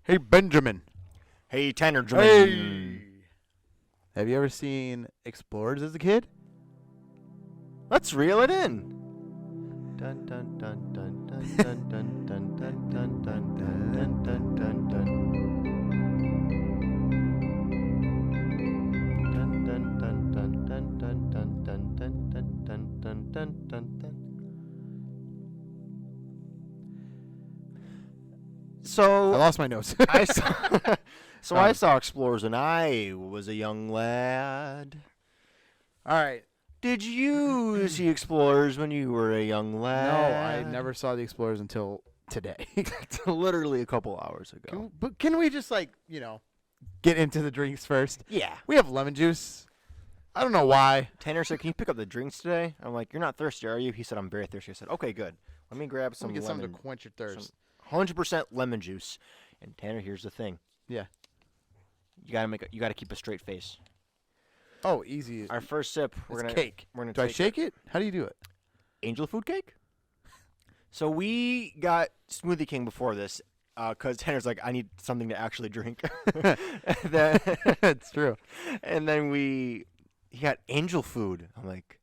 Hey, Benjamin. Hey, Tanner. Hey. Have you ever seen Explorers as a kid? Let's reel it in. Dun dun dun dun dun dun dun dun dun dun dun dun dun dun dun. Dun dun dun dun dun dun dun dun dun dun dun dun dun dun. So I lost my notes. I saw Explorers when I was a young lad. All right. Did you see Explorers when you were a young lad? No, I never saw the Explorers until today. Literally a couple hours ago. Can we just get into the drinks first? Yeah. We have lemon juice. I don't know why. Tanner said, "Can you pick up the drinks today?" I'm like, "You're not thirsty, are you?" He said, "I'm very thirsty." I said, "Okay, good. Let me grab some Let me get lemon, something to quench your thirst. 100% lemon juice." And Tanner, here's the thing. Yeah. You gotta keep a straight face. Oh, easy. Our first sip, we're gonna cake. We're gonna Do I shake it? How do you do it? Angel food cake. So we got Smoothie King before this, because Tanner's like, I need something to actually drink. It's true. And then he got angel food. I'm like,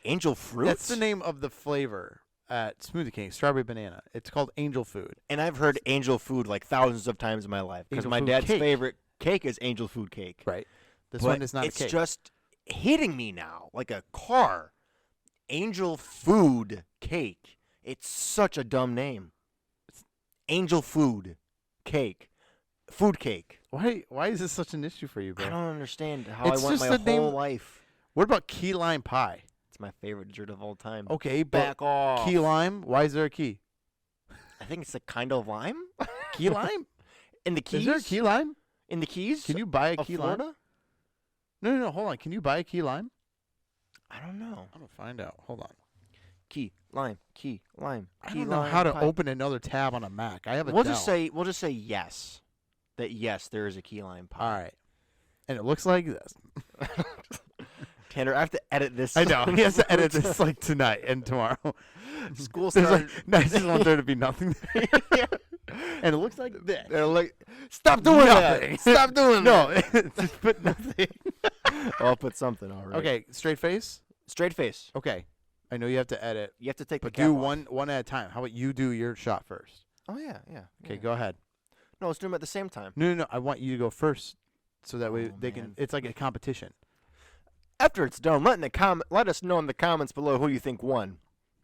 angel fruit? That's the name of the flavor at Smoothie King, strawberry banana. It's called angel food. And I've heard angel food like thousands of times in my life because my dad's favorite cake is angel food cake. Right. This one is not a cake. cake. It's just hitting me now like a car. Angel food cake. It's such a dumb name. Angel food cake. Food cake. Why is this such an issue for you, bro? I don't understand how It's I went just my the name- whole life. What about key lime pie? It's my favorite dessert of all time. Okay, Back but off. key lime, why is there a key? I think it's a kind of lime. Key lime? In the Keys? Is there a key lime? In the Keys? Can you buy a of key Florida? lime? No, hold on. Can you buy a key lime? I don't know. I'm going to find out. Hold on. Key lime. Key lime. I Key don't know lime how to pie. open another tab on a Mac. I have a We'll Dell. just say yes. That yes, there is a key lime pie. All right. And it looks like this. Tanner, I have to edit this. I know. He has to edit this like tonight and tomorrow. School There's started. I just want there to be nothing there. And it looks like this. They're like, stop doing Nothing. that. Stop doing No, that. just put nothing. I'll put something, all right. Okay, straight face? Straight face. Okay. I know you have to edit, You have to take but the cap do off. one at a time. How about you do your shot first? Oh, yeah. Okay, yeah. go ahead. No, let's do them at the same time. No. I want you to go first so that way Oh, they can. man. It's like a competition. After it's done, let us know in the comments below who you think won.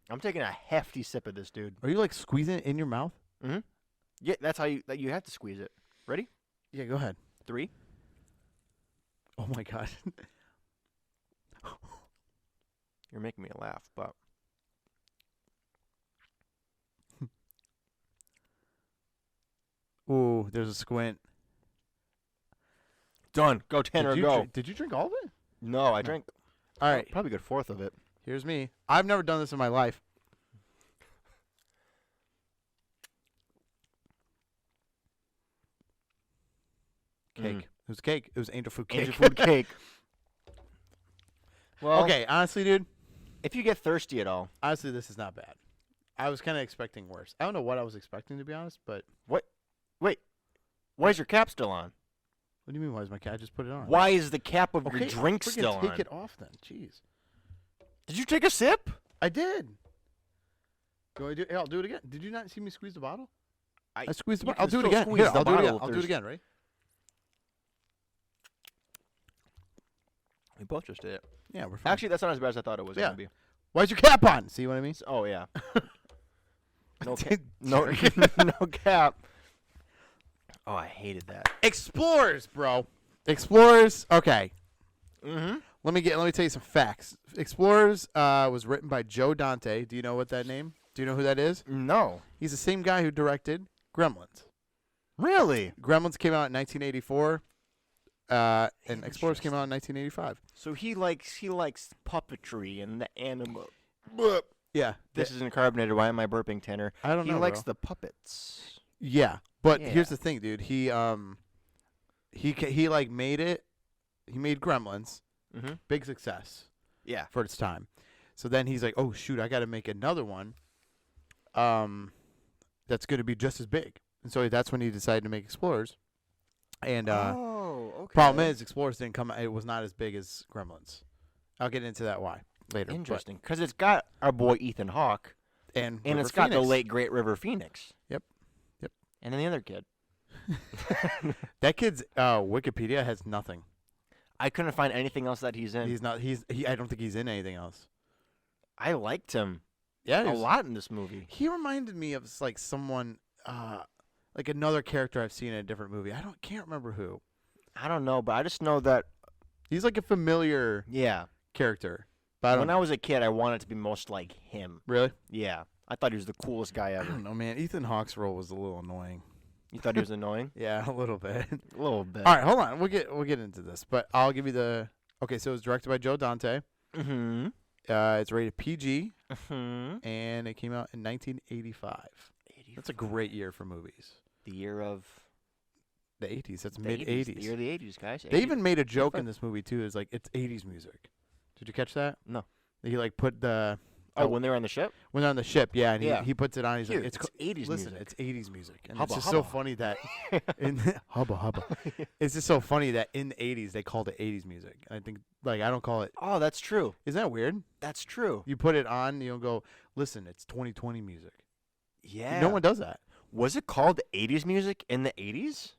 I'm taking a hefty sip of this, dude. Are you like squeezing it in your mouth? Mm-hmm. Yeah, that's how you have to squeeze it. Ready? Yeah, go ahead. 3. Oh my god. You're making me laugh, but Ooh, there's a squint. done. Go, Tanner, go. Did you drink all of it? No, I drank All right. probably a good fourth of it. Here's me. I've never done this in my life. Cake. Mm. It was cake. It was angel food cake. Angel food cake. Well, Okay, honestly, dude. if you get thirsty at all, Honestly, this is not bad. I was kind of expecting worse. I don't know what I was expecting, to be honest, but why is your cap still on? what do you mean, why is my cat? I just put it on. Why is the cap of Okay, your drink freaking still take on? it off then. Jeez. Did you take a sip? I did. Do I do? Hey, I'll do it again. Did you not see me squeeze the bottle? I squeezed the you bottle. I'll can do it still again. squeeze Here, the I'll do it bottle again. if I'll do it there's- again, right? We both just did it. Yeah, we're fine. Actually, that's not as bad as I thought it was Yeah. going to be. Why's your cap on? See what I mean? Oh, yeah. No, Jerk. no cap. Oh, I hated that. Explorers, bro. Explorers. Okay. Mm-hmm. Let me tell you some facts. Explorers was written by Joe Dante. Do you know what that name? Do you know who that is? No. He's the same guy who directed Gremlins. Really? Gremlins came out in 1984, and Explorers came out in 1985. So he likes puppetry and the animal. Yeah. This isn't carbonated. Why am I burping, Tanner? I don't know. He likes bro. the puppets. Yeah, but Yeah. here's the thing, dude. He like made it. He made Gremlins, Mm-hmm. big success Yeah. for its time. So then he's like, "Oh shoot, I got to make another one. That's going to be just as big." and so that's when he decided to make Explorers. And okay. problem is, Explorers didn't come. It was not as big as Gremlins. I'll get into that why later. Interesting, because it's got our boy Ethan Hawke, And it's got the late great River Phoenix. Yep. And then the other kid. That kid's Wikipedia has nothing. I couldn't find anything else that he's in. He's not. I don't think he's in anything else. I liked him Yeah, a lot in this movie. He reminded me of like someone, like another character I've seen in a different movie. Can't remember who. I don't know, but I just know that He's like a familiar character. But when I was a kid, I wanted to be most like him. Really? Yeah. I thought he was the coolest guy I ever. don't know, man. Ethan Hawke's role was a little annoying. You thought he was annoying? Yeah, a little bit. A little bit. All right, hold on. We'll get into this, but I'll give you the. Okay, so it was directed by Joe Dante. Mm-hmm. It's rated PG, Mm-hmm. and it came out in 1985. That's a great year for movies. The year of The 80s. That's the mid 80s. The 80s. year of the 80s, guys. They even made a joke in this movie too. It's like it's 80s music. Did you catch that? No. He like put the when they were on the ship? when they're on the ship, yeah, and Yeah. he puts it on. He's Here, like, it's co- 80s listen, music. it's 80s music, and Hubba, it's just so hubba. funny that in hubba hubba. It's just so funny that in the 80s they called it 80s music. And I think like I don't call it. Oh, that's true. Isn't that weird? That's true. You put it on, you don't go listen. It's 2020 music. Yeah. No one does that. Was it called 80s music in the 80s?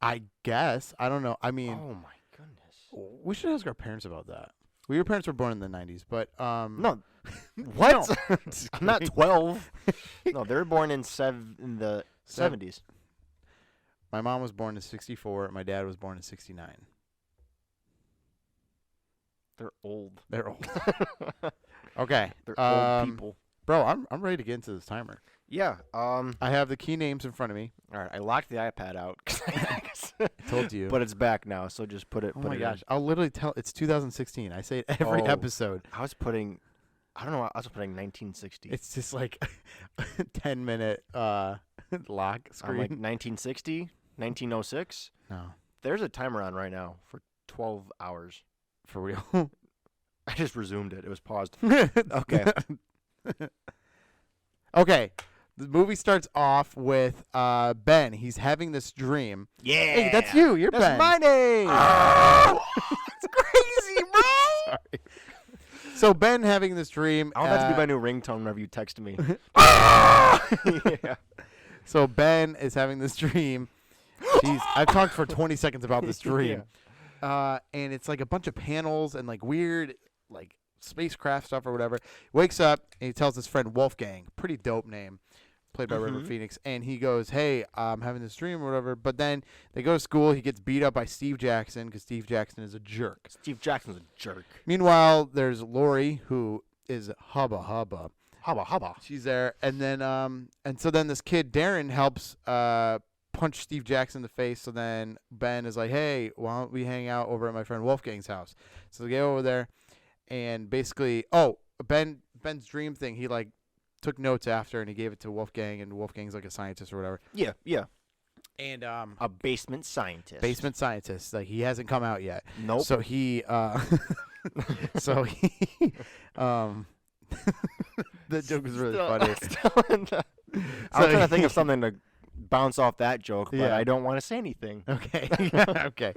I guess I don't know. I mean, Oh my goodness. we should ask our parents about that. Well, your parents were born in the 90s, but No. What? I'm not 12. No, they were born in the 70s. My mom was born in 64. My dad was born in 69. They're old. They're old. Okay. They're old people. Bro, I'm ready to get into this timer. Yeah. I have the key names in front of me. All right. I locked the iPad out. I told you. But it's back now, so just put it. Oh put my it gosh. I'll literally tell. It's 2016. I say it every Oh. episode. I was putting. I don't know. I was putting 1960. It's just like 10-minute lock I'm screen. like 1960, 1906. No. There's a timer on right now for 12 hours. For real. I just resumed it. It was paused. Okay. Okay. The movie starts off with Ben. He's having this dream. Yeah. Hey, that's you. You're That's Ben. my name. It's crazy, bro. Sorry. So Ben having this dream. I want that to be my new ringtone whenever you text me. Yeah. So Ben is having this dream. Jeez, I've talked for 20 seconds about this dream. And it's like a bunch of panels and like weird like spacecraft stuff or whatever. Wakes up and he tells his friend Wolfgang, pretty dope name, played by River Phoenix, and he goes, hey, I'm having this dream or whatever. But then they go to school. He gets beat up by Steve Jackson because Steve Jackson is a jerk. Steve Jackson's a jerk. Meanwhile, there's Lori, who is hubba hubba. Hubba hubba. She's there. And then and so then this kid, Darren, helps punch Steve Jackson in the face. So then Ben is like, hey, why don't we hang out over at my friend Wolfgang's house? So they go over there. And basically, Ben's dream thing, he like took notes after and he gave it to Wolfgang, and Wolfgang's like a scientist or whatever. Yeah, yeah. And a basement scientist. basement scientist, like he hasn't come out yet. Nope. So he the joke was really funny. I was trying to think of something to bounce off that joke, but Yeah. I don't want to say anything. Okay. Okay.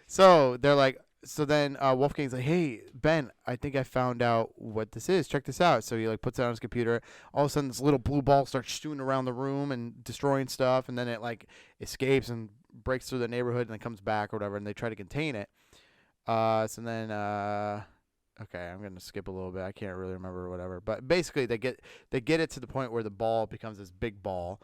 So they're like, so then Wolfgang's like, hey, Ben, I think I found out what this is. Check this out. So he like puts it on his computer. All of a sudden, this little blue ball starts shooting around the room and destroying stuff. And then it like escapes and breaks through the neighborhood and then comes back or whatever. And they try to contain it. So then, okay, I'm going to skip a little bit. I can't really remember or whatever. But basically, they get it to the point where the ball becomes this big ball.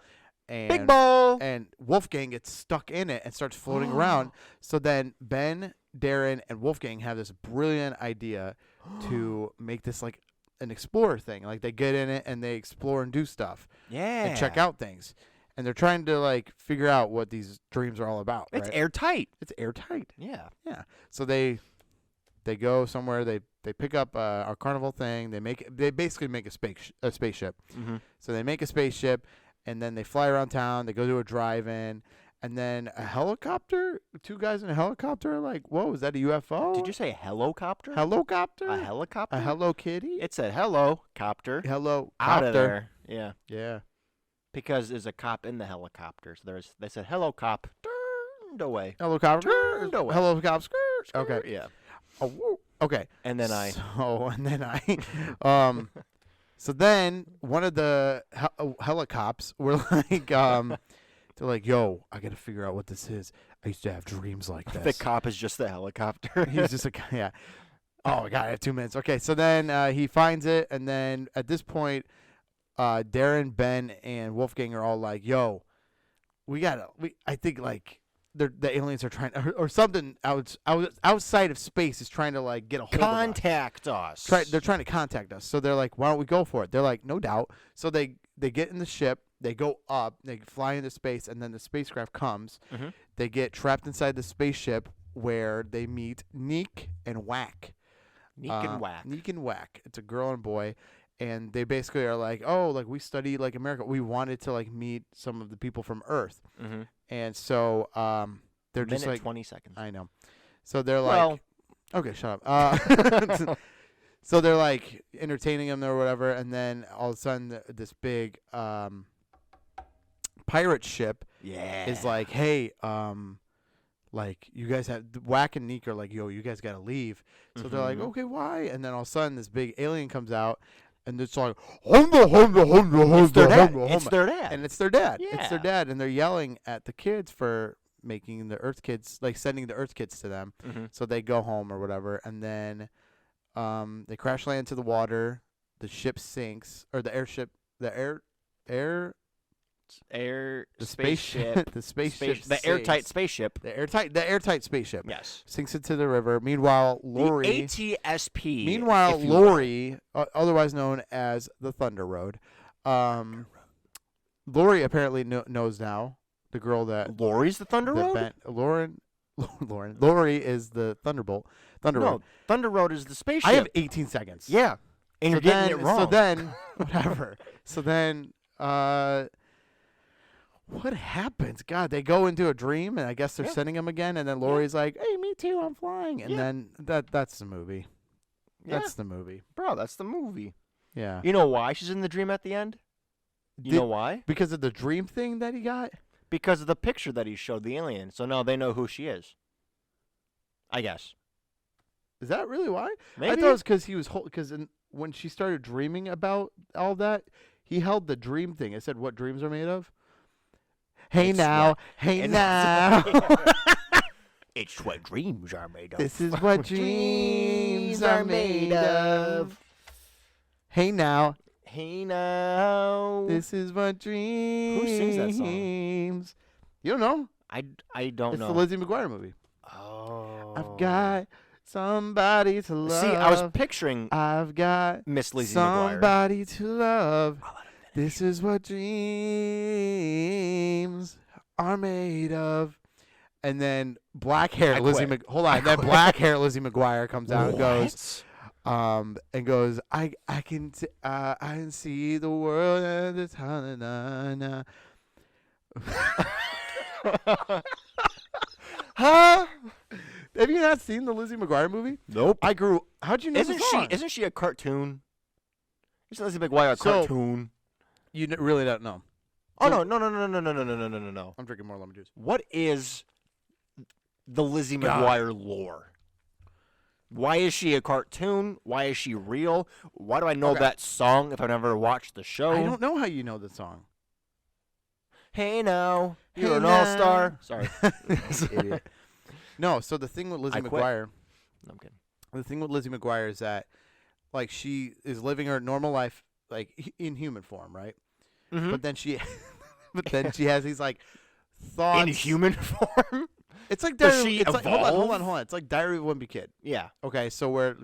And Big ball. And Wolfgang gets stuck in it and starts floating around. So then Ben, Darren, and Wolfgang have this brilliant idea to make this like an explorer thing. Like they get in it and they explore and do stuff Yeah. and check out things. And they're trying to like figure out what these dreams are all about. It's right? airtight. It's airtight. Yeah. Yeah. So they go somewhere. They pick up our carnival thing. They basically make a spaceship. Mm-hmm. So they make a spaceship. And then they fly around town. They go to a drive-in. And then a helicopter? Two guys in a helicopter are like, whoa, is that a UFO? Did you say helicopter? Helicopter? A helicopter? A Hello Kitty? It said hello, copter. Hello Out of copter. there. Yeah. Yeah. Because there's a cop in the helicopter. So they said, "Hello, cop." Turned away. Hello, cop. Turned away. Hello, cop. Skirt. Okay. Yeah. Oh, whoa. Okay. And then I. So then one of the helicopters were like, they're like, "Yo, I gotta figure out what this is. I used to have dreams like this." The cop is just the helicopter. He's just a yeah. Oh my God, I have 2 minutes. Okay, so then he finds it, and then at this point, Darren, Ben, and Wolfgang are all like, "Yo, I think like the aliens are trying or something outside of space is trying to like get a hold Contact of us. They're trying to contact us. So they're like, why don't we go for it? They're like, no doubt. So they get in the ship, they go up, they fly into space, and then the spacecraft comes. Mm-hmm. They get trapped inside the spaceship where they meet Neek and Whack. Neek and Whack. Neek and Whack. It's a girl and boy. And they basically are like, oh, like we study like America. We wanted to like meet some of the people from Earth. Mm-hmm. And so they're just like 20 seconds. I know. So they're like, okay, shut up. So they're like entertaining him or whatever, and then all of a sudden this big pirate ship is like, hey, like you guys have Whack and Neek are like, yo, you guys gotta leave. So they're like, okay, why? And then all of a sudden this big alien comes out. And it's like, it's their dad. It's their dad. And it's their dad. Yeah. It's their dad. And they're yelling at the kids for making the Earth kids, like sending the Earth kids to them. Mm-hmm. So they go home or whatever. And then they crash land to the water. The ship sinks. Or the airship. The spaceship. The spaceship. The airtight spaceship. The airtight spaceship. Yes. Sinks into the river. Meanwhile, Lori. The ATSP. Meanwhile, Lori, otherwise known as the Thunder Road, Lori apparently knows now. The girl that Lori's the Thunder Road. Lori is the Thunderbolt. Thunder Road. Thunder Road is the spaceship. I have 18 seconds. Yeah, and you're getting it wrong. So then, whatever. So then, what happens? God, they go into a dream, and I guess they're sending him again. And then Lori's like, "Hey, me too. I'm flying." And then that's the movie. That's the movie, bro. That's the movie. Yeah. You know why she's in the dream at the end? You know why? Because of the dream thing that he got. Because of the picture that he showed the alien. So now they know who she is. I guess. Is that really why? Maybe. I thought it was because he was when she started dreaming about all that, he held the dream thing. It said what dreams are made of. Hey now. It's what dreams are made of. This is what dreams are made of. Hey now. This is what dreams. Who sings that song? You don't know? I don't know. It's the Lizzie McGuire movie. Oh. I've got somebody to love. See, I was picturing I've got Miss Lizzie McGuire. Somebody to love. This is what dreams are made of. And then black hair hold on. Then black hair Lizzie McGuire comes out and goes, I can see the world and the time. Huh? Have you not seen the Lizzie McGuire movie? Nope. How'd you know the song? Isn't she a cartoon? Isn't Lizzie McGuire a cartoon? You really don't know. Oh, no. I'm drinking more lemon juice. What is the Lizzie McGuire lore? Why is she a cartoon? Why is she real? Why do I know that song if I've never watched the show? I don't know how you know the song. Hey now, you're an all-star. Sorry. Idiot. No, so the thing with Lizzie McGuire... No, I'm kidding. The thing with Lizzie McGuire is that, like, she is living her normal life, like, in human form, right? Mm-hmm. But then she has these, like, thoughts... In human form? It's like Does she evolve? Hold on. It's like Diary of a Wimpy Kid. Yeah. Okay, so where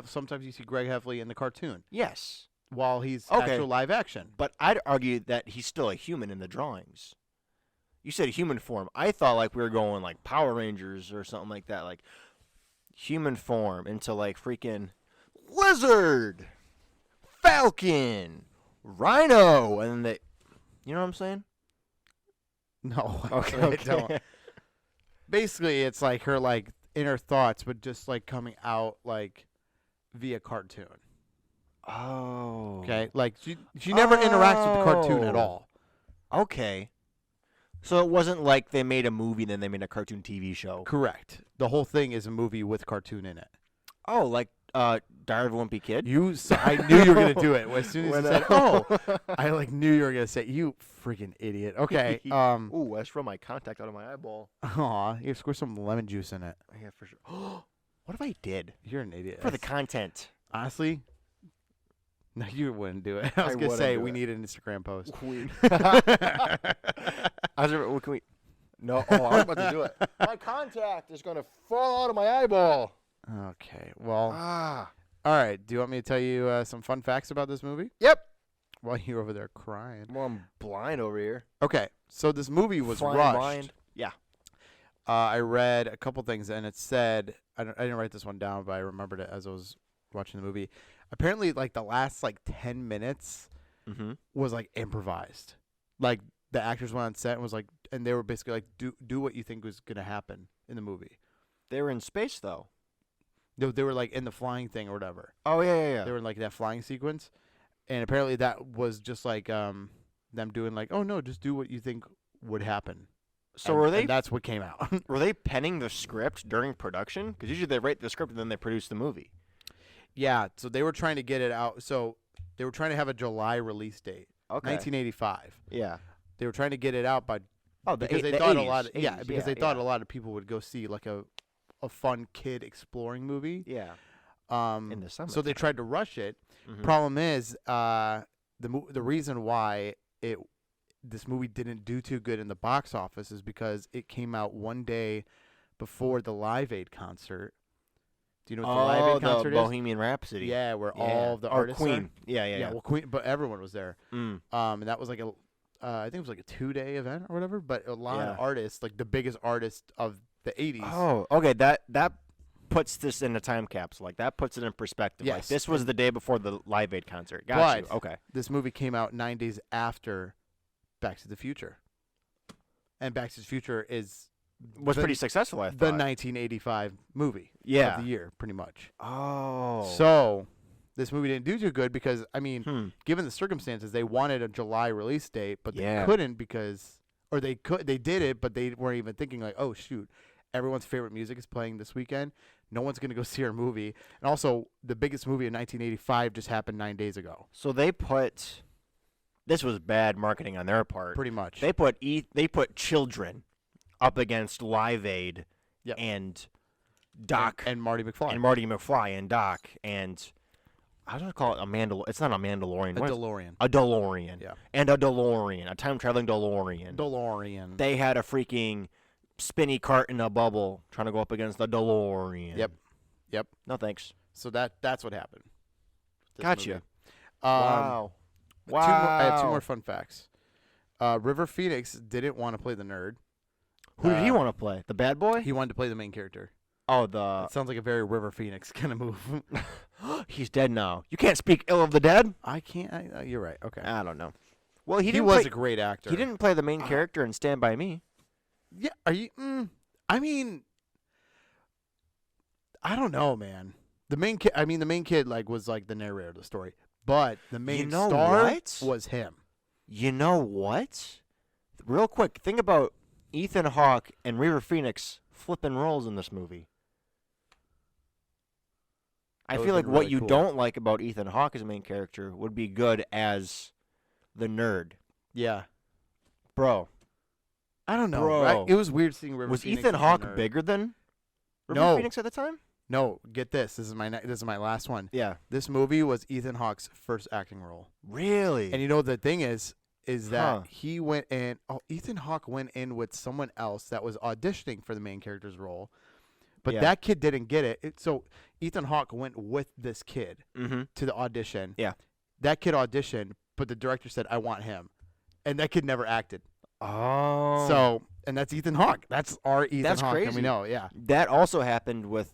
sometimes you see Greg Heffley in the cartoon. Yes. While he's actual live action. But I'd argue that he's still a human in the drawings. You said human form. I thought like we were going like Power Rangers or something like that. Like human form into like freaking lizard, falcon, rhino. And then you know what I'm saying? No. Okay. I don't. Basically, it's like her like inner thoughts, but just like coming out like via cartoon. Oh. Okay. Like she never interacts with the cartoon at all. Okay. So it wasn't like they made a movie and then they made a cartoon TV show. Correct. The whole thing is a movie with cartoon in it. Oh, like Diary of a Wimpy Kid? I knew you were gonna do it as soon as you said, "Oh," When, I like knew you were gonna say, "You freaking idiot." Okay. Ooh, I threw my contact out of my eyeball. Aw, you squirt some lemon juice in it. Yeah, for sure. What if I did? You're an idiot. For the content. Honestly, no, you wouldn't do it. I was I gonna wouldn't say do we it. need an Instagram post. What can we? No, I was about to do it. My contact is gonna fall out of my eyeball. Okay. Well. Ah. All right. Do you want me to tell you some fun facts about this movie? Yep. While you're over there crying. Well, I'm blind over here. Okay. So this movie was Flying rushed. blind. Yeah. I read a couple things, and it said I didn't write this one down, but I remembered it as I was watching the movie. Apparently, like the last 10 minutes Mm-hmm. was like improvised. Like the actors went on set and was like, and they were basically like, do what you think was gonna happen in the movie. They were in space though. They were like in the flying thing or whatever. Oh yeah. They were in like that flying sequence, and apparently that was just like them doing like, oh no, just do what you think would happen. So and that's what came out. were they penning the script during production? Because usually they write the script and then they produce the movie. Yeah, so they were trying to get it out. So they were trying to have a July release date, Okay. 1985. Yeah. They were trying to get it out by because they the thought 80s, a lot. Of, yeah, 80s, because they thought a lot of people would go see like a fun kid exploring movie. Yeah. In the summer. So they tried to rush it. Mm-hmm. Problem is, the reason why this movie didn't do too good in the box office is because it came out one day before the Live Aid concert. Do you know what the Live Aid concert the Bohemian Rhapsody. Yeah, where all the or artists Queen. are. Yeah. Well, Queen, but everyone was there. Mm. And that was like I think it was like a 2-day event or whatever. But a lot of artists, like the biggest artist of the 80s. Oh, okay. That puts this in a time capsule. Like that puts it in perspective. Like Yes. this was the day before the Live Aid concert. Got But you. Okay. this movie came out 9 days after Back to the Future, and Back to the Future Was pretty successful, I thought. the 1985 movie Yeah. of the year, pretty much. Oh. So this movie didn't do too good because, I mean, Hmm. given the circumstances, they wanted a July release date, but they Yeah. couldn't they did it, but they weren't even thinking like, oh shoot, everyone's favorite music is playing this weekend. No one's gonna go see our movie, and also the biggest movie of 1985 just happened 9 days ago. So they put. This was bad marketing on their part. Pretty much. They put children up against Live Aid Yep. and Doc and Marty McFly. and Marty McFly and Doc and I don't call it a Mandalorian. It's not a Mandalorian. a What is- DeLorean. A DeLorean. Yeah. And a DeLorean, a time traveling DeLorean. DeLorean. They had a freaking spinny cart in a bubble trying to go up against the DeLorean. Yep. No thanks. So that's what happened. This Gotcha. movie. Wow. I have two more fun facts. River Phoenix didn't want to play the nerd. Who did he want to play? The bad boy? He wanted to play the main character. Oh, It sounds like a very River Phoenix kind of move. he's dead now. You can't speak ill of the dead? I can't. You're right. Okay. I don't know. Well, He didn't was play, a great actor. He didn't play the main character in Stand By Me. Yeah. Are you? I mean, I don't know, man. The main kid. I mean, the main kid was like the narrator of the story, but the main know star what? was him. You know what? Real quick, think about Ethan Hawke and River Phoenix flipping roles in this movie. I That feel would've like been what really you cool. don't like about Ethan Hawke as a main character would be good as the nerd. Yeah. Bro, I don't know. Bro. It was weird seeing River was Phoenix Ethan as the Hawke nerd. bigger than River No. Phoenix at the time? No, get this. This is my last one. Yeah. This movie was Ethan Hawke's first acting role. Really? And you know the thing is that Huh. he went in. Oh, Ethan Hawke went in with someone else that was auditioning for the main character's role, but Yeah. that kid didn't get it. So Ethan Hawke went with this kid Mm-hmm. to the audition. Yeah. That kid auditioned, but the director said, "I want him," and that kid never acted. Oh. So, and that's Ethan Hawke. That's our Ethan That's Hawke, and we crazy. know, yeah. That also happened with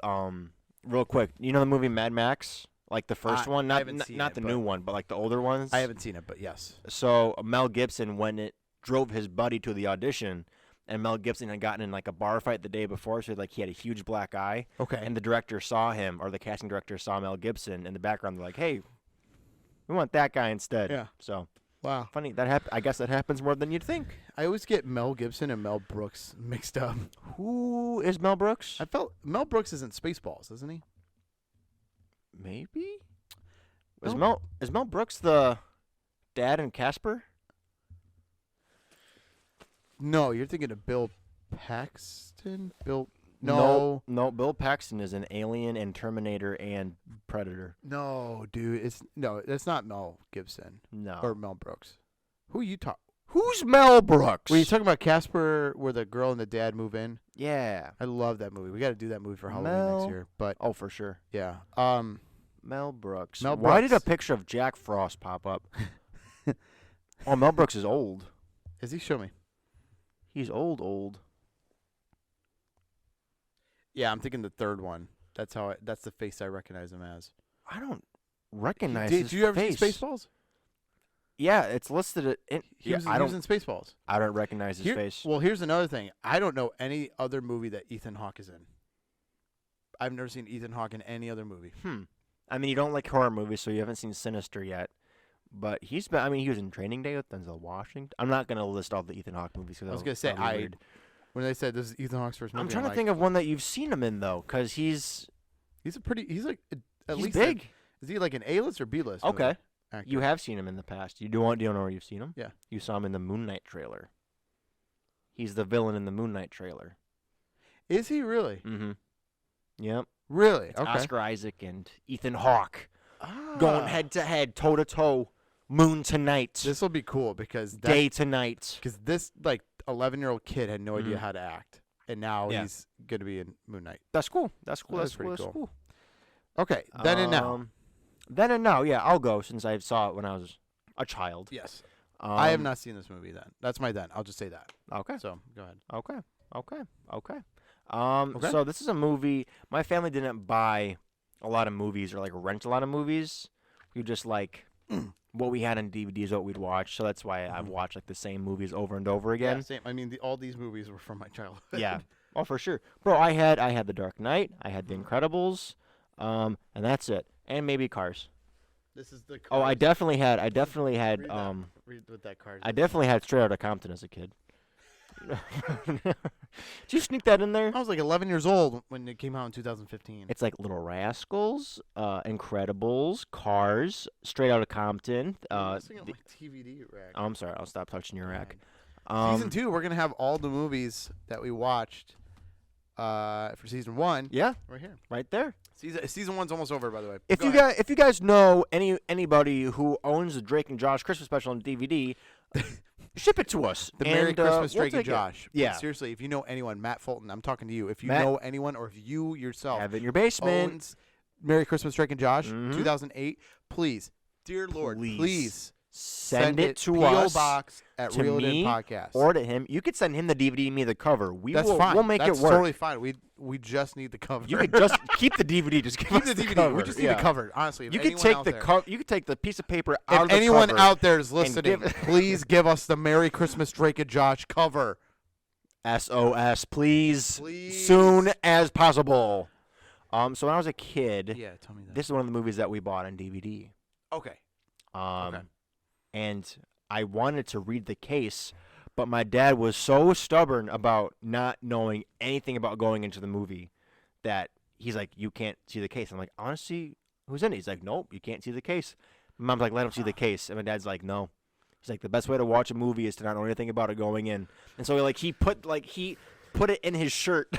real quick. You know the movie Mad Max? Like the first one, I not haven't seen not it, the but- new one, but like the older ones. I haven't seen it, but yes. So Mel Gibson, when it drove his buddy to the audition, and Mel Gibson had gotten in like a bar fight the day before, so like he had a huge black eye, Okay. and the director saw him, or the casting director saw Mel Gibson in the background. They're like, "Hey, we want that guy instead." Yeah. So Wow. Funny I guess that happens more than you'd think. I always get Mel Gibson and Mel Brooks mixed up. Who is Mel Brooks? I felt Mel Brooks is in Spaceballs, isn't he? Maybe. No. Is Mel Brooks the dad in Casper? No, you're thinking of Bill Paxton. No, Bill Paxton is an Alien and Terminator and Predator. no, dude. It's not Mel Gibson No. or Mel Brooks. Who are you talking? Who's Mel Brooks? Were you talking about Casper, where the girl and the dad move in? Yeah. I love that movie. We got to do that movie for Halloween Mel- next year. But Oh, for sure. yeah, Mel Brooks. Mel Why did a Brooks. picture of Jack Frost pop up? Oh, Mel Brooks is old. is he? Show me. He's old. Yeah, I'm thinking the third one. That's the face I recognize him as. I don't recognize Did his you ever face. see Spaceballs? Yeah, it's listed. He was in Spaceballs. I don't recognize his face. Well, here's another thing. I don't know any other movie that Ethan Hawke is in. I've never seen Ethan Hawke in any other movie. I mean, you don't like horror movies, so you haven't seen Sinister yet. But he's been. I mean, he was in Training Day with Denzel Washington. I'm not gonna list all the Ethan Hawke movies. I was gonna say when they said this is Ethan Hawke's first movie. I'm trying to think of one that you've seen him in though, because he's like at he's least big. Is he like an A-list or B-list? Okay. Actor? You have seen him in the past. Do you know where you've seen him? Yeah. You saw him in the Moon Knight trailer. He's the villain in the Moon Knight trailer. Is he really? Mm-hmm. Yep. Really? It's Okay. Oscar Isaac and Ethan Hawke Ah. going head to head, toe to toe, moon to night, This will be cool because day to night. because this like 11-year-old kid had no idea Mhm. how to act, and now Yeah. he's gonna be in Moon Knight. That's cool. That's cool. That's That's pretty cool. That's cool. cool. Okay. Then and now. Then and now, yeah, I'll go since I saw it when I was a child. Yes. I have Um, not seen this movie. Then that's my then. I'll just say that. Okay. So go ahead. Okay. Okay. Okay. So this is a movie. My family didn't buy a lot of movies or like rent a lot of movies. We just like what we had on DVD is what we'd watch. So that's why I've watched like the same movies over and over Yeah, again. same. I mean, all these movies were from my childhood. Yeah. Oh, for sure, bro. I had The Dark Knight. I had The Incredibles. And that's it. And maybe Cars. This is the. Oh, I Cars. definitely had. Read what that card. I definitely had Straight Outta Compton as a kid. Did you sneak that in there? I was like 11 years old when it came out in 2015. It's like Little Rascals, Incredibles, Cars, Straight Outta Compton. I'm missing out my DVD rack. I'm sorry, I'll stop touching your rack. Season 2, we're gonna have all the movies that we watched for season 1. Yeah, Right here. right there. Season 1's almost over, by the way. If you guys know anybody who owns the Drake and Josh Christmas special on DVD, ship it to us. The Merry Christmas, we'll Drake and take it. Josh. Yeah. But seriously, if you know anyone, Matt Fulton, I'm talking to you. If you Matt- know anyone, or if you yourself Have it in your basement. owns Merry Christmas, Drake and Josh, Mhm. 2008, please, dear Lord, please Send it to P.O. us. Box at to Reel It In me, Podcast. Or to him. You could send him the DVD, me the cover. That's fine. We'll make That's it work. totally fine. We just need the cover. You could just keep the DVD. Just give keep us the DVD. cover. We just need Yeah. the cover. Honestly, if You could anyone take out the there- You could take the piece of paper out of If the anyone cover. out there is listening, give- please give us the Merry Christmas, Drake and Josh cover. SOS, please. Please. Soon as possible. So when I was a kid, Yeah, tell me that. this is one of the movies that we bought on DVD. Okay. Okay. And I wanted to read the case, but my dad was so stubborn about not knowing anything about going into the movie that he's like, you can't see the case. I'm like, I want to see who's in it. He's like, nope, you can't see the case. My mom's like, let him see the case. And my dad's like, no. He's like, the best way to watch a movie is to not know anything about it going in. And so he put it in his shirt,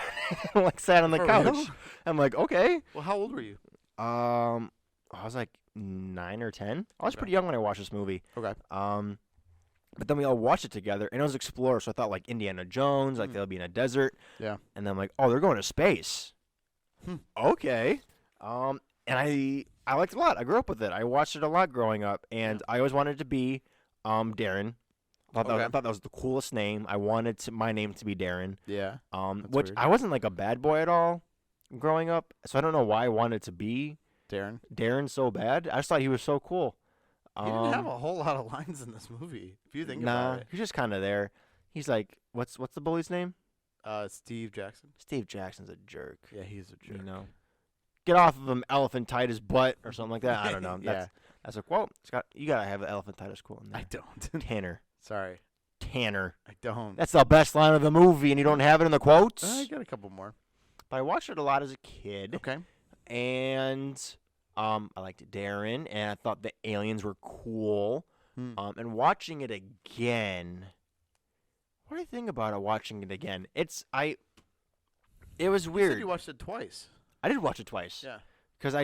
like sat on the For couch. real? I'm like, okay. Well, how old were you? I was like 9 or 10. I was Okay. pretty young when I watched this movie. Okay. But then we all watched it together, and it was Explorer, so I thought like Indiana Jones, like they'll be in a desert. Yeah. And then I'm like, oh, they're going to space. Hmm. Okay. And I liked it a lot. I grew up with it. I watched it a lot growing up, and I always wanted to be Darren. I thought that was the coolest name. I wanted my name to be Darren. Yeah. That's Which weird. I wasn't like a bad boy at all growing up, so I don't know why I wanted to be Darren so bad. I just thought he was so cool. He didn't have a whole lot of lines in this movie. If you think Nah, about it. he's just kind of there. He's like, what's the bully's name? Steve Jackson. Steve Jackson's a jerk. Yeah, he's a jerk. You know, get off of him, elephantitis butt or something like that. I don't know. Yeah. That's a quote. You gotta have an elephantitis quote in there. I don't. Tanner. Sorry. Tanner. I don't. That's the best line of the movie, and you don't have it in the quotes. I got a couple more. But I watched it a lot as a kid. Okay. And I liked Darren, and I thought the aliens were cool. And watching it again, what do you think about it? Watching it again, it was You weird. said you watched it twice. I did watch it twice. Yeah. Because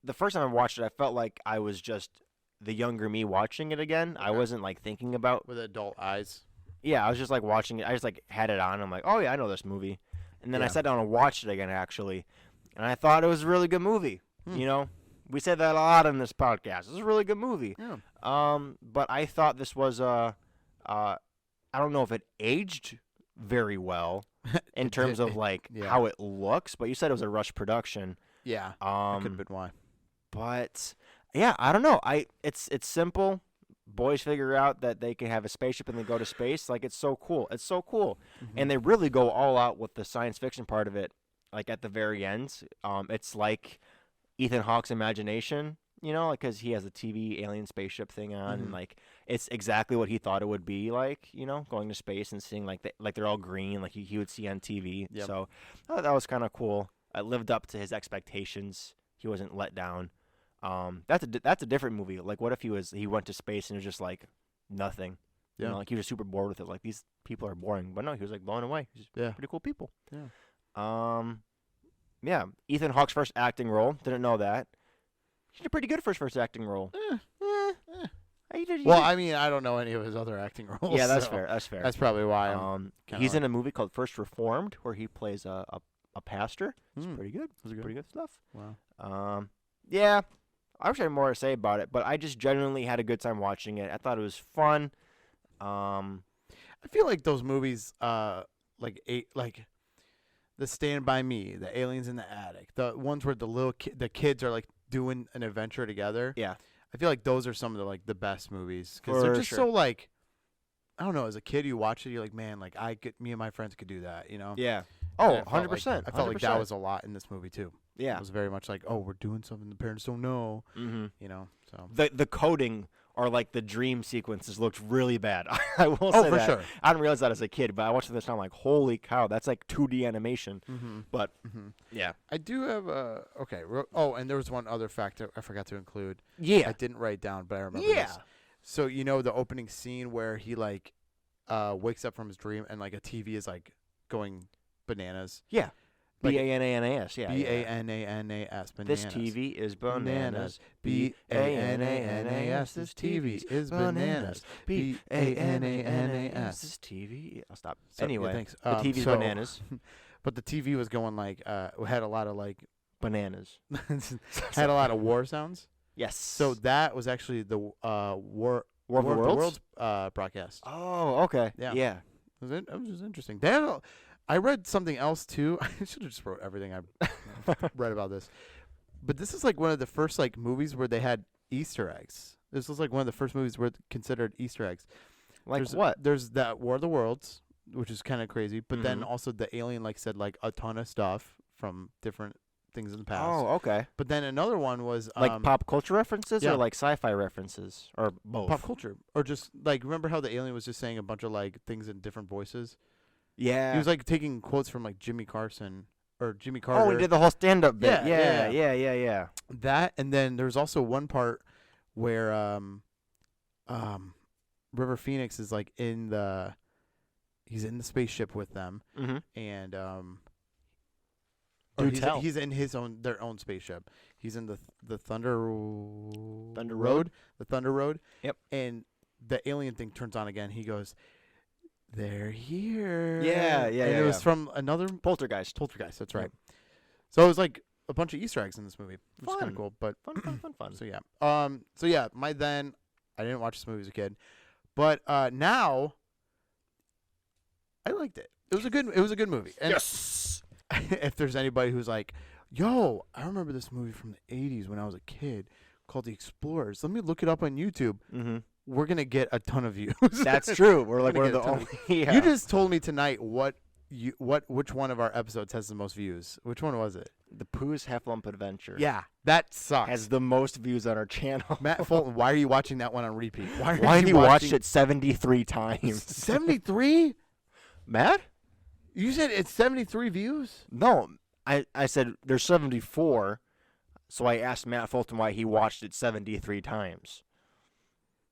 the first time I watched it, I felt like I was just the younger me watching it again. Okay. I wasn't like thinking about. With adult eyes. Yeah, I was just like watching it. I just like had it on. I'm like, oh yeah, I know this movie. And then I Yeah. sat down and watched it again actually, and I thought it was a really good movie. You know, we said that a lot in this podcast. It's a really good movie. Yeah. But I thought this was I don't know if it aged very well in terms of like Yeah. how it looks. But you said it was a rush production. Yeah. That could have been why. But yeah, I don't know. It's simple. Boys figure out that they can have a spaceship and they go to space. Like, it's so cool. It's so cool. And they really go all out with the science fiction part of it. Like at the very end, it's like Ethan Hawke's imagination, you know, like because he has a TV alien spaceship thing on, and like it's exactly what he thought it would be like, you know, going to space and seeing like they're all green, like he would see on TV. Yep. So I thought that was kind of cool. It lived up to his expectations. He wasn't let down. That's a different movie. Like, what if he went to space and it was just like nothing? Yeah. You know, like he was super bored with it. Like, these people are boring, but no, he was like blown away. He's Yeah. pretty cool people. Yeah. Yeah. Ethan Hawke's first acting role. Didn't know that. He did pretty good for his first acting role. He did- Well, I mean, I don't know any of his other acting roles. yeah, that's so fair. That's fair. That's probably why I'm. kinda He's like- in a movie called First Reformed where he plays a pastor. It's pretty good. That's good. Pretty good stuff. Wow. Yeah. I wish I had more to say about it, but I just genuinely had a good time watching it. I thought it was fun. I feel like those movies, like The Stand by Me, The Aliens in the Attic, the ones where the kids are like doing an adventure together. Yeah. I feel like those are some of the best movies because For they're just sure. so like, I don't know. As a kid, you watch it, you're like, man, like me and my friends could do that, you know? Yeah. And Oh, I felt 100%. I felt like that was a lot in this movie too. Yeah. It was very much like, oh, we're doing something the parents don't know, Mm-hmm. you know? So. The coding or like the dream sequences looked really bad. I will Oh, say for that. sure. I didn't realize that as a kid, but I watched it this time. I'm like, holy cow, that's like 2D animation. Mm-hmm. But Mm-hmm. yeah, I do have okay. Oh, and there was one other factor I forgot to include. yeah, I didn't write down, but I remember yeah, this. So you know the opening scene where he like wakes up from his dream and like a TV is like going bananas. yeah. Like- BANANAS, yeah. BANANAS. Bananas. This TV is bananas. BANANAS. This TV is bananas. BANANAS. This TV. I'll stop. So, Anyway, yeah, thanks. the TV's so- bananas. But the TV was going like had a lot of like Bananas. had a lot of war sounds. Yes. So that was actually the War War of the Worlds? broadcast. Oh, okay. Yeah. Yeah. It was just interesting. I read something else too. I should have just wrote everything I read about this. But this is like one of the first like movies where they had Easter eggs. This was like one of the first movies where considered Easter eggs. Like there's, what? There's that War of the Worlds, which is kind of crazy. But then Mhm. also the alien like said like a ton of stuff from different things in the past. Oh, okay. But then another one was Like pop culture references yeah. or like sci-fi references or both? pop culture, or just like remember how the alien was just saying a bunch of like things in different voices. Yeah. He was like taking quotes from like Jimmy Carson or Jimmy Carter. Oh, he did the whole stand-up bit. Yeah, Yeah. that, and then there's also one part where River Phoenix is like he's in the spaceship with them, Mm-hmm. and Do tell. he's in their own spaceship. He's in the Thunder Thunder Road, the Thunder Road. Yep. And the alien thing turns on again. He goes, "They're here." Yeah, And yeah, it was yeah. from another Poltergeist. Poltergeist. That's Yep. right. So it was like a bunch of Easter eggs in this movie, which is kind Fun. of cool. But Fun. so yeah. I didn't watch this movie as a kid, but now I liked it. It was a good movie. And Yes. if there's anybody who's like, "Yo, I remember this movie from the '80s when I was a kid called The Explorers. Let me look it up on YouTube." Mm-hmm. We're gonna get a ton of views. That's true. We're like gonna one of get the a only. ton Yeah. You just told me tonight which one of our episodes has the most views. Which one was it? The Pooh's Heffalump Adventure. Yeah, that sucks. Has the most views on our channel. Matt Fulton, why are you watching that one on repeat? Why have you watched it 73 times? 73? Matt? You said it's 73 views? No, I said there's 74, so I asked Matt Fulton why he watched it 73 times.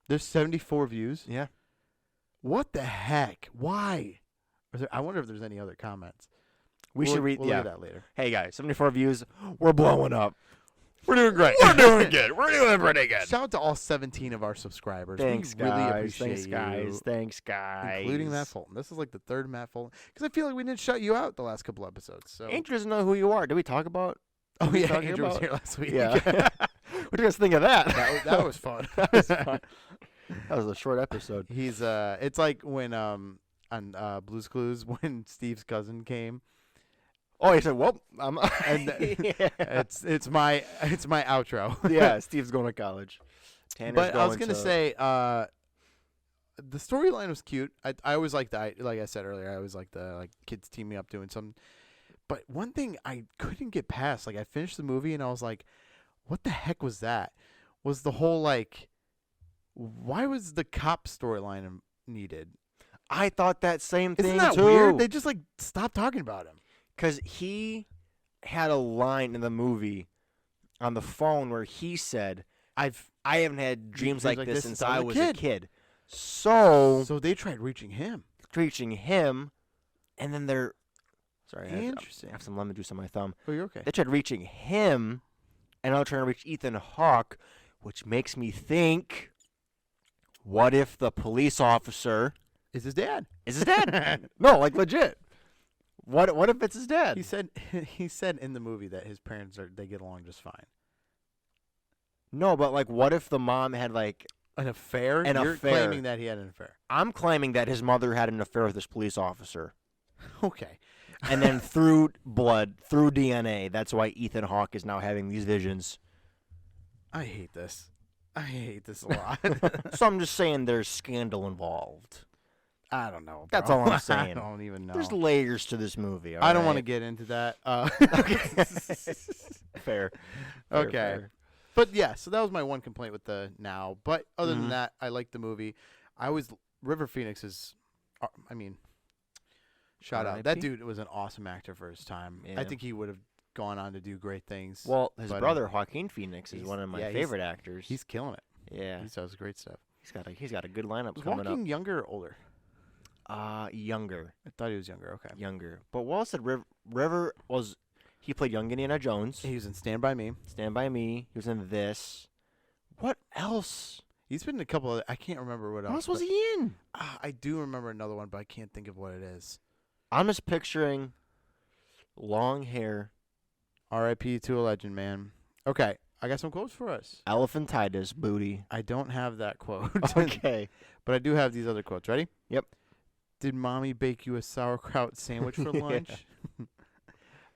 There's 74 views? Yeah. What the heck? Why? I wonder if there's any other comments. We'll look at that later. Hey guys, 74 views. We're blowing up. We're doing great. We're doing good. We're doing pretty good. Shout out to all 17 of our subscribers. Thanks, we really guys. appreciate Thanks, guys. you. Thanks, guys. Including Matt Fulton. This is like the third Matt Fulton. Because I feel like we didn't shut you out the last couple episodes. So. Andrew doesn't know who you are. Did we talk about? Oh, yeah. Andrew was here last week. Yeah. What do you guys think of that? That was fun. That was fun. That was a short episode. He's it's like when on Blue's Clues when Steve's cousin came. Oh, he said, "Well, I'm." And yeah. it's my outro. Yeah, Steve's going to college. Tanner's but going I was gonna say the storyline was cute. I always liked that. Like I said earlier, I always liked the kids teaming up doing something. But one thing I couldn't get past, I finished the movie and I was like, what the heck was that? Was the whole why was the cop storyline needed? I thought that same thing Isn't that too. weird? They just stopped talking about him. Because he had a line in the movie on the phone where he said, I haven't had dreams like this since I was a kid. So they tried reaching him. And then they're... Sorry, interesting. I have some lemon juice on my thumb. Oh, you're okay. They tried reaching him, and now they're trying to reach Ethan Hawke, which makes me think, what if the police officer... Is his dad. No, legit. What if it's his dad? He said in the movie that his parents they get along just fine. No, but what if the mom had an affair? You're claiming that he had an affair. I'm claiming that his mother had an affair with this police officer. Okay. And then through blood, through DNA, that's why Ethan Hawke is now having these visions. I hate this. I hate this a lot. So I'm just saying there's scandal involved. I don't know. That's all I'm saying. I don't even know. There's layers to this movie. I don't want to get into that. Fair. Okay. Fair. But yeah, so that was my one complaint with the now. But other than that, I like the movie. River Phoenix is, shout out. That dude was an awesome actor for his time. Yeah. I think he would have gone on to do great things. Well, his brother Joaquin Phoenix is one of my favorite actors. He's killing it. Yeah, he does great stuff. He's got a good lineup was coming Joaquin up. Younger or older? Younger. I thought he was younger. Okay, younger. But Wallace said River was. He played young Indiana Jones. He was in Stand By Me. Stand By Me. He was in this. What else? He's been in a couple of. I can't remember what else. What else was he in? I do remember another one, but I can't think of what it is. I'm just picturing long hair. R.I.P. to a legend, man. Okay, I got some quotes for us. Elephantitis booty. I don't have that quote. Okay. But I do have these other quotes. Ready? Yep. Did mommy bake you a sauerkraut sandwich for lunch?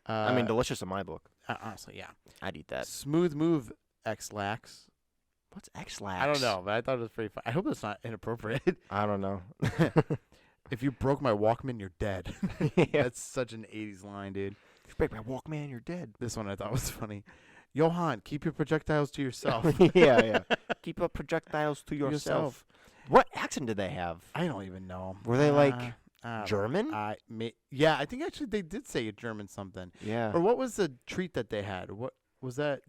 Delicious in my book. Honestly, yeah. I'd eat that. Smooth move, X-Lax. What's X-Lax? I don't know, but I thought it was pretty fun. I hope that's not inappropriate. I don't know. If you broke my Walkman, you're dead. Yeah. That's such an 80s line, dude. If you break my Walkman, you're dead. This one I thought was funny. Johan, keep your projectiles to yourself. Yeah. Keep up projectiles to yourself. What accent did they have? I don't even know. Were they German? Yeah, I think actually they did say a German something. Yeah. Or what was the treat that they had? What was that?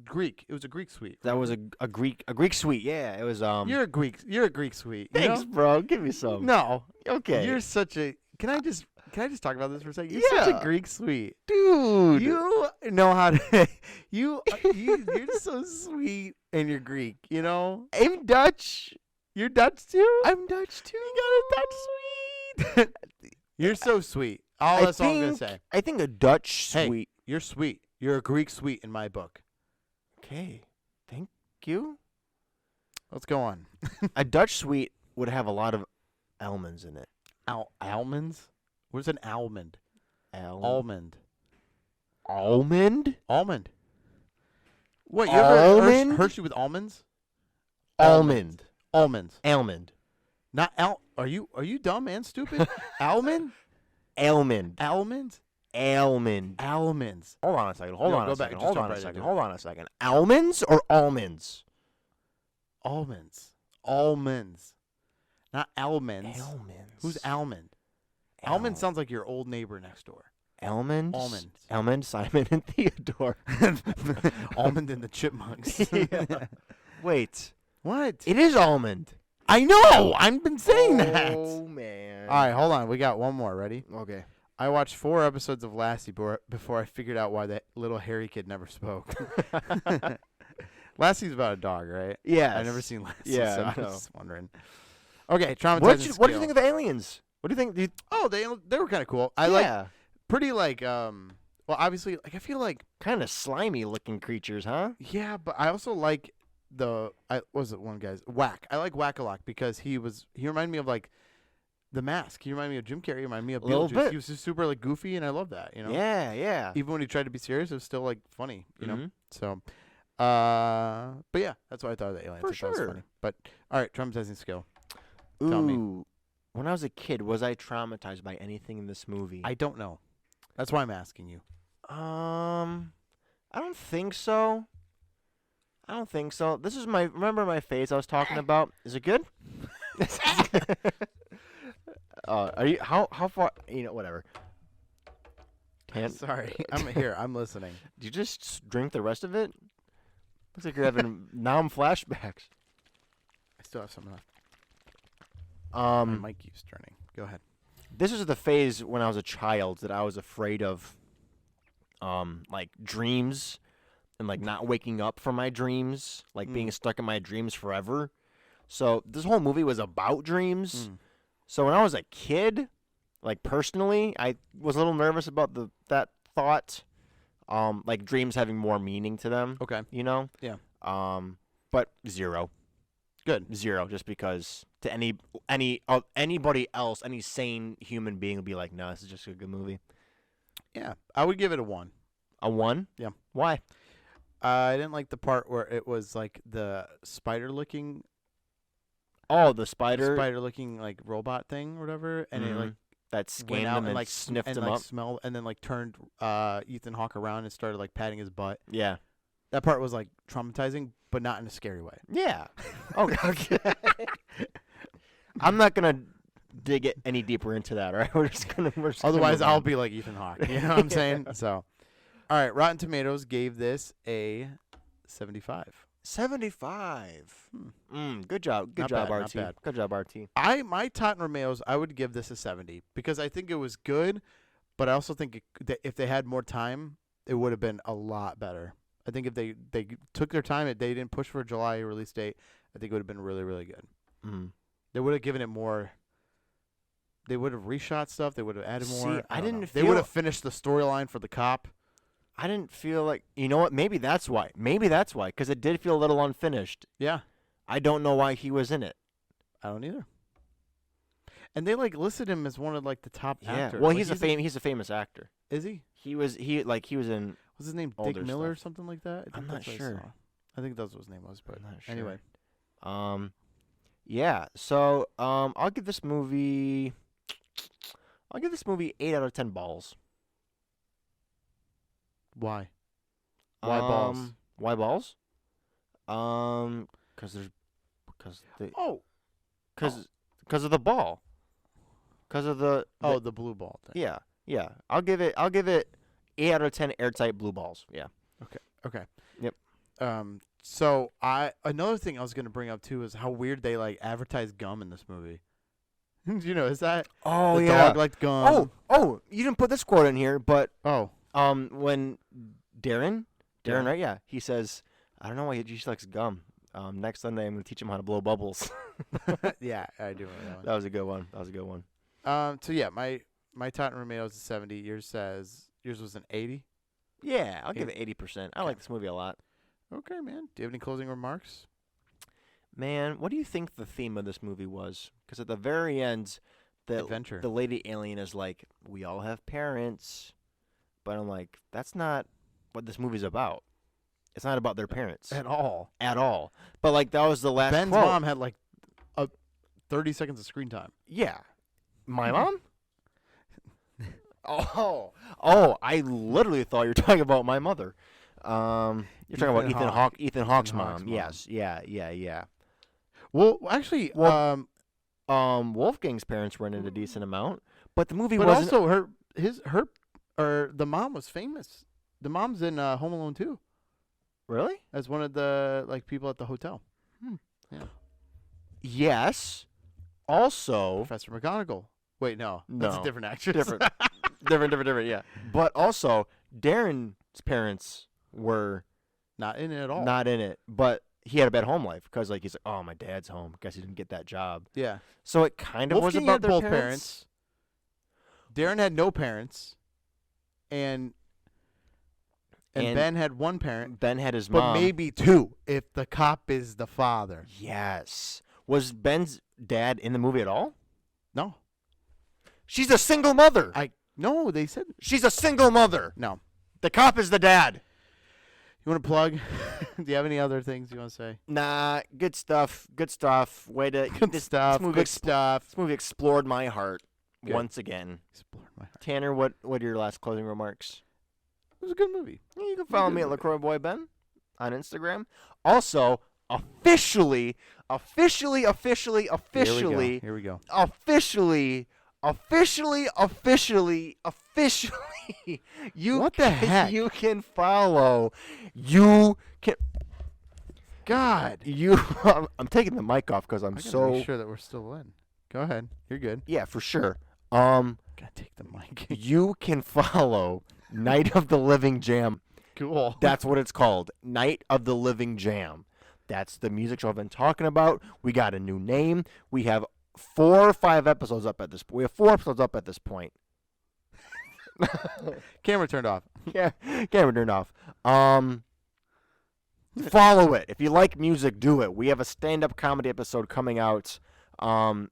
Greek. It was a Greek sweet. That was a Greek sweet. Yeah, it was You're a Greek sweet. Thanks, bro. Give me some. No. Okay. You're such a. Can I just talk about this for a second? You're such a Greek sweet, dude. You know how to. You're so sweet, and you're Greek. You know. I'm Dutch. You're Dutch too. I'm Dutch too. You got a Dutch sweet. You're so sweet. That's all I'm gonna say. I think a Dutch sweet. Hey, you're sweet. You're a Greek sweet in my book. Okay. Thank you. Let's go on. A Dutch sweet would have a lot of almonds in it. Almonds? What's an almond? Almond. Almond? Almond. What, you ever Hershey with almonds? Almond. Almonds. Almond. Not Are you dumb and stupid? Almond? Almond. Almonds? Almond. Almonds. Hold on a second. Hold No, on go a back. second. Just Hold jump on a right second. into it. Hold on a second. Almonds or almonds? Almonds. Almonds. Not almonds. Almonds. Who's Almond? Almond sounds like your old neighbor next door. Almond. Almond. Almond, Simon, and Theodore. Almond and the Chipmunks. Yeah. Wait. What? It is almond. I know. I've been saying that. Oh, man. All right, hold on. We got one more. Ready? Okay. I watched 4 episodes of Lassie before I figured out why that little hairy kid never spoke. Lassie's about a dog, right? Yeah. I've never seen Lassie, Yeah, so I I know. was just wondering. Okay, traumatizing What do you scale. think of aliens? What do you think? Oh, they were kind of cool. I like pretty like well, obviously, like I feel like kind of slimy looking creatures, huh? yeah, but I also like was it one guy's Whack. I like Whack a lot because he reminded me of like The Mask. He reminded me of Jim Carrey. He reminded me of Little Beetlejuice. bit. He was just super like goofy, and I love that. You know. Yeah, yeah. Even when he tried to be serious, it was still like funny. You know. Mhm. So, but yeah, that's what I thought of the aliens. For I thought it was sure. funny. But all right, traumatizing skill. Ooh. Tell me. When I was a kid, was I traumatized by anything in this movie? I don't know. That's why I'm asking you. I don't think so. I don't think so. This is remember my face I was talking about? Is it good? Are you how far? You know, whatever. Sorry, I'm here. I'm listening. Did you just drink the rest of it? Looks like you're having flashbacks. I still have some left. My mic keeps turning. Go ahead. This was the phase when I was a child that I was afraid of, like dreams, and like not waking up from my dreams, like being stuck in my dreams forever. So this whole movie was about dreams. So when I was a kid, like personally, I was a little nervous about that thought, like dreams having more meaning to them. Okay. You know. Yeah. But zero. Good. Zero, just because to anybody else, any sane human being would be like, no, this is just a good movie. Yeah, I would give it a 1. A 1? Yeah. Why? I didn't like the part where it was like the spider-looking, Oh, the spider like robot thing or whatever, and it like that went scanned out him and like sniffed and him like up. smelled, and then like turned Ethan Hawke around and started like patting his butt. Yeah. That part was like traumatizing, but not in a scary way. Yeah. Okay. I'm not gonna dig it any deeper into that. All right, we're just gonna. Otherwise, I'll be like Ethan Hawke. You know what I'm saying? So, all right. Rotten Tomatoes gave this a 75. 75. Good job. Good Not job, bad, RT. not bad. Good job, RT. My Totten Romeos, I would give this a 70 because I think it was good, but I also think that if they had more time, it would have been a lot better. I think if they took their time, they didn't push for a July release date, I think it would have been really, really good. They would have given it more. They would have reshot stuff. They would have added more. See, I didn't They would have finished the storyline for the cop. I didn't feel like, you know what? Maybe that's why. Because it did feel a little unfinished. Yeah. I don't know why he was in it. I don't either. And they like listed him as one of like the top actors. Well, like, he's a famous actor. Is he? He was in. Was his name older Dick Miller or stuff. something like that? I'm not sure. I think that's what his name was, but I'm not sure. anyway. Yeah. So, I'll give this movie 8 out of 10 balls. Why? Why balls? Why balls? Because of the ball. Because of the blue ball thing. Yeah. I'll give it 8 out of 10 airtight blue balls. Yeah. Okay. Yep. So another thing I was gonna bring up too is how weird they like advertise gum in this movie. You know, is that Oh the yeah. dog liked gum? Oh, you didn't put this quote in here, but Oh. when Darren, Yeah. right? Yeah, he says, I don't know why he just likes gum. Next Sunday I'm gonna teach him how to blow bubbles. Yeah, I do remember that one. That was a good one. So yeah, my Totten Romeo is a 70. Yours was an 80. Yeah, I'll give it 80%. I like this movie a lot. Okay, man. Do you have any closing remarks? Man, what do you think the theme of this movie was? Because at the very end, Adventure. the lady alien is like, we all have parents. But I'm like, that's not what this movie's about. It's not about their parents. At all. But like, that was the last Ben's quote. mom had like 30 seconds of screen time. Yeah. My mom? I literally thought you were talking about my mother. You're talking about Ethan Hawke's mom. mom. Yes, yeah. Well, actually, Wolfgang's parents were in it a decent amount, but the movie but wasn't. also the mom was famous. The mom's in Home Alone 2 Really? as one of the people at the hotel. Yeah. Yes. Also, Professor McGonagall. Wait, no, that's No. a different actress. different. Yeah. But also, Darren's parents were Not in it at all. not in it, but he had a bad home life because he's like, oh, my dad's home. Guess he didn't get that job. Yeah. So it kind of was Wolfgang about had their both parents. Darren had no parents, and Ben had one parent, Ben had his but mom. maybe two if the cop is the father. Yes. Was Ben's dad in the movie at all? No, She's a single mother. no. They said She's a single mother. no. The cop is the dad. You want to plug? Do you have any other things you want to say? Nah, good stuff. Way to Good this stuff. movie Good stuff. This movie explored my heart Good. once again. Explored my heart. Tanner, what are your last closing remarks? It was a good movie. Yeah, you can follow good me at movie. LaCroix Boy Ben on Instagram. Also, officially, Here we go. you What the heck? You can follow. You can. God. I'm taking the mic off because I'm I gotta so. make sure that we're still in. Go ahead. You're good. Yeah, for sure. Gotta take the mic. You can follow Night of the Living Jam. Cool. That's what it's called. Night of the Living Jam. That's the music show I've been talking about. We got a new name. We have 4 or 5 episodes up at this point. We have 4 episodes up at this point. Camera turned off. Yeah, camera turned off. Follow it. If you like music, do it. We have a stand-up comedy episode coming out Soon.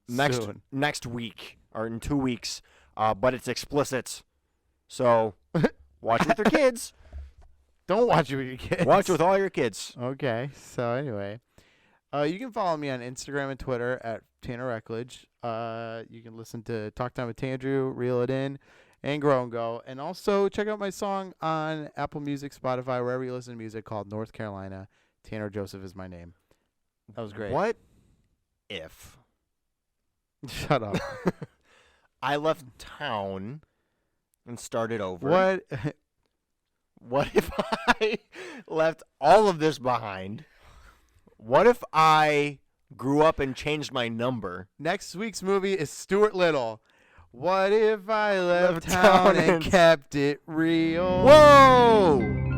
next week or in 2 weeks. But it's explicit. So watch it with your kids. Don't watch it with your kids. Watch it with all your kids. Okay. So anyway, you can follow me on Instagram and Twitter at Tanner Eckledge. You can listen to Talk Time with Tandrew, Reel It In, and Grow and Go. And also check out my song on Apple Music, Spotify, wherever you listen to music, called North Carolina. Tanner Joseph is my name. That was great. What if Shut up. I left town and started over? What? What if I left all of this behind? What if I grew up and changed my number? Next week's movie is Stuart Little. What if I left town and kept it real? Whoa!